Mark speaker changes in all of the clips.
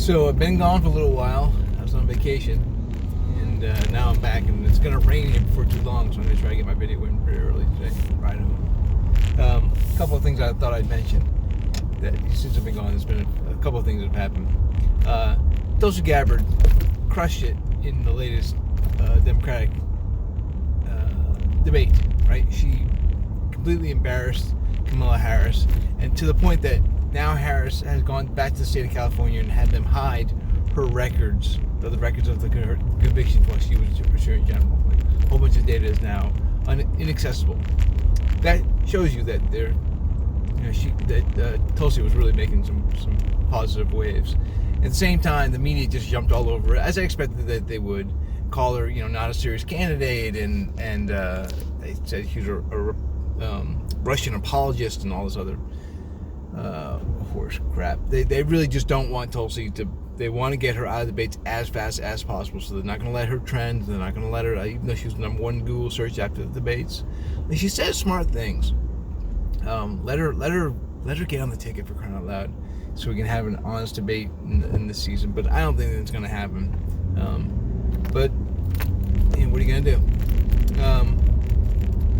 Speaker 1: So I've been gone for a little while. I was on vacation, and now I'm back, and it's gonna rain here before too long, so I'm gonna try to get my video in pretty early today. Ride home. A couple of things I thought I'd mention. That since I've been gone, there's been a couple of things that have happened. Tulsi Gabbard crushed it in the latest Democratic debate. Right? She completely embarrassed Kamala Harris, and to the point that now Harris has gone back to the state of California and had them hide her records, the records of the convictions while she was Attorney General. Like, a whole bunch of data is now inaccessible. That shows you that Tulsi was really making some positive waves. At the same time, the media just jumped all over it, as I expected that they would. Call her, not a serious candidate, and they said she was a Russian apologist and all this other horse crap. They really just don't want Tulsi to. They want to get her out of debates as fast as possible. So they're not going to let her trend. They're not going to let her, even though she was the #1 Google search after the debates. And she says smart things. Let her get on the ticket, for crying out loud, so we can have an honest debate in this season. But I don't think that's going to happen. But what are you going to do?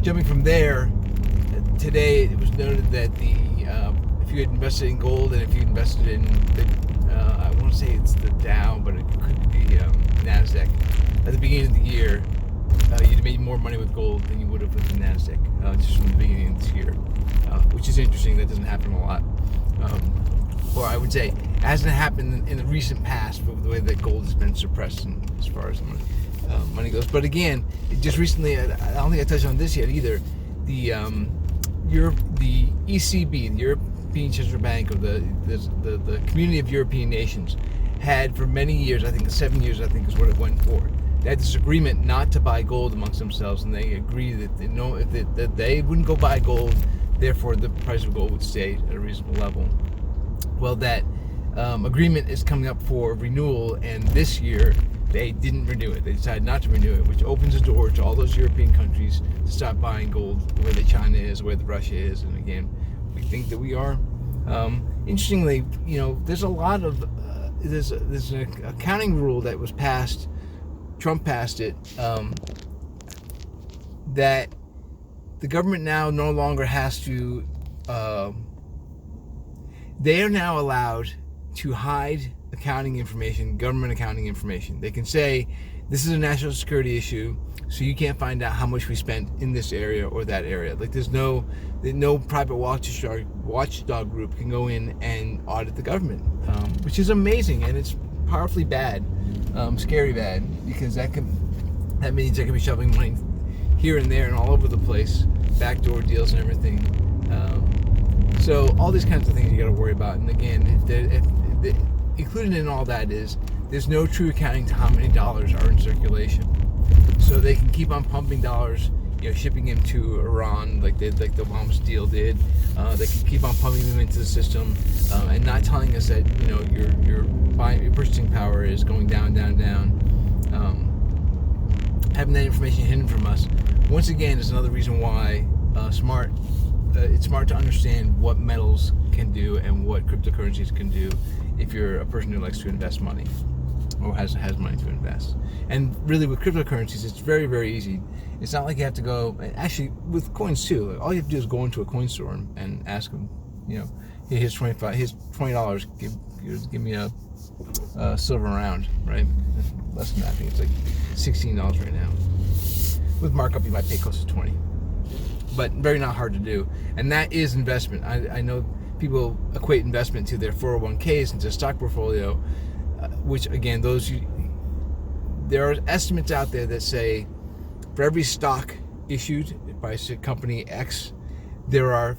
Speaker 1: Jumping from there, today it was noted that if you had invested in gold and if you invested in I want to say it's the Dow, but it could be NASDAQ, at the beginning of the year, you'd have made more money with gold than you would have with the NASDAQ, just from the beginning of this year, which is interesting. That doesn't happen a lot. Or I would say, it hasn't happened in the recent past with the way that gold has been suppressed as far as money goes. But again, just recently, I don't think I touched on this yet either, the ECB, the European Central Bank, of the Community of European Nations, had for many years, I think 7 years, I think is what it went for. They had this agreement not to buy gold amongst themselves, and they agreed that they wouldn't go buy gold, therefore the price of gold would stay at a reasonable level. Well, that agreement is coming up for renewal, and this year they didn't renew it. They decided not to renew it, which opens the door to all those European countries to stop buying gold the way that China is, the way that Russia is, and again, we think that we are. Interestingly, there's a lot of there's an accounting rule that was passed. Trump passed it, that the government now no longer has to. They are now allowed to hide accounting information, government accounting information. They can say, this is a national security issue, so you can't find out how much we spent in this area or that area. Like, there's no private watchdog group can go in and audit the government, which is amazing, and it's powerfully bad, scary bad, because that means they can be shoving money here and there and all over the place, backdoor deals and everything. So all these kinds of things you got to worry about. And again, included in all that is there's no true accounting to how many dollars are in circulation. So they can keep on pumping dollars, shipping them to Iran like the Obama's deal did. They can keep on pumping them into the system and not telling us that your purchasing power is going down. Having that information hidden from us, once again, is another reason why it's smart to understand what metals can do and what cryptocurrencies can do if you're a person who likes to invest money or has money to invest. And really, with cryptocurrencies, it's very, very easy. It's not like you have to go, actually with coins too, all you have to do is go into a coin store and ask them, hey, here's $20, give me a silver round, right? Less than that, I think it's like $16 right now. With markup, you might pay close to $20. But very not hard to do, and that is investment. I know people equate investment to their 401ks and to stock portfolio, which again, there are estimates out there that say for every stock issued by company X, there are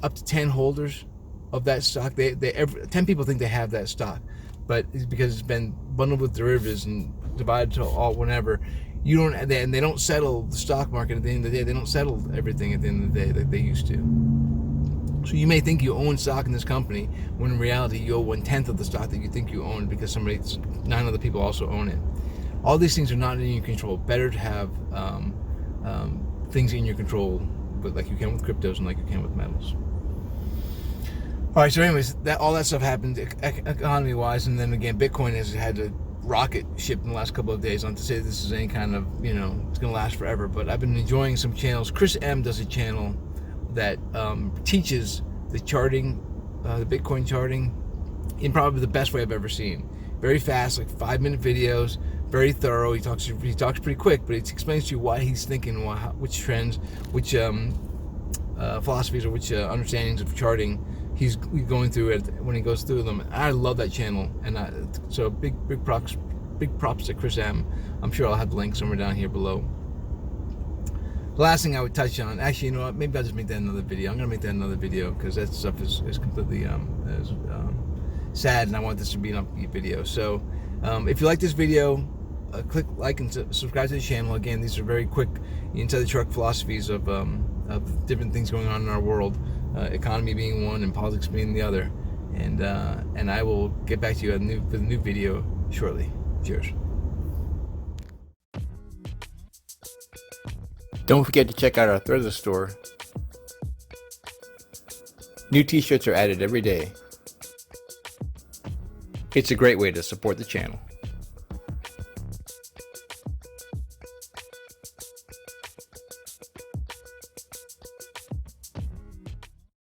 Speaker 1: up to 10 holders of that stock. 10 people think they have that stock, but it's because it's been bundled with derivatives and divided to all whenever. And they don't settle the stock market at the end of the day. They don't settle everything at the end of the day like they used to. So you may think you own stock in this company, when in reality you own 1/10 of the stock that you think you own because 9 other people also own it. All these things are not in your control. Better to have things in your control, but like you can with cryptos and like you can with metals. All right, so anyways, all that stuff happened economy-wise, and then again, Bitcoin has had a rocket ship in the last couple of days. Not to say this is any kind of, it's going to last forever, but I've been enjoying some channels. Chris M does a channel that teaches the charting, the Bitcoin charting, in probably the best way I've ever seen. Very fast, like 5-minute videos, very thorough. He talks pretty quick, but it explains to you why he's thinking, which trends, which philosophies, or which understandings of charting he's going through it when he goes through them. I love that channel, and so big props to Chris M. I'm sure I'll have the link somewhere down here below. The last thing I would touch on, actually, you know what? Maybe I'll just make that another video. I'm gonna make that another video because that stuff is completely sad, and I want this to be an upbeat video. So, if you like this video, click like and subscribe to the channel. Again, these are very quick inside the chart philosophies of different things going on in our world, economy being one and politics being the other. And I will get back to you with a new video shortly. Cheers. Don't forget to check out our Threads store. New t-shirts are added every day. It's a great way to support the channel.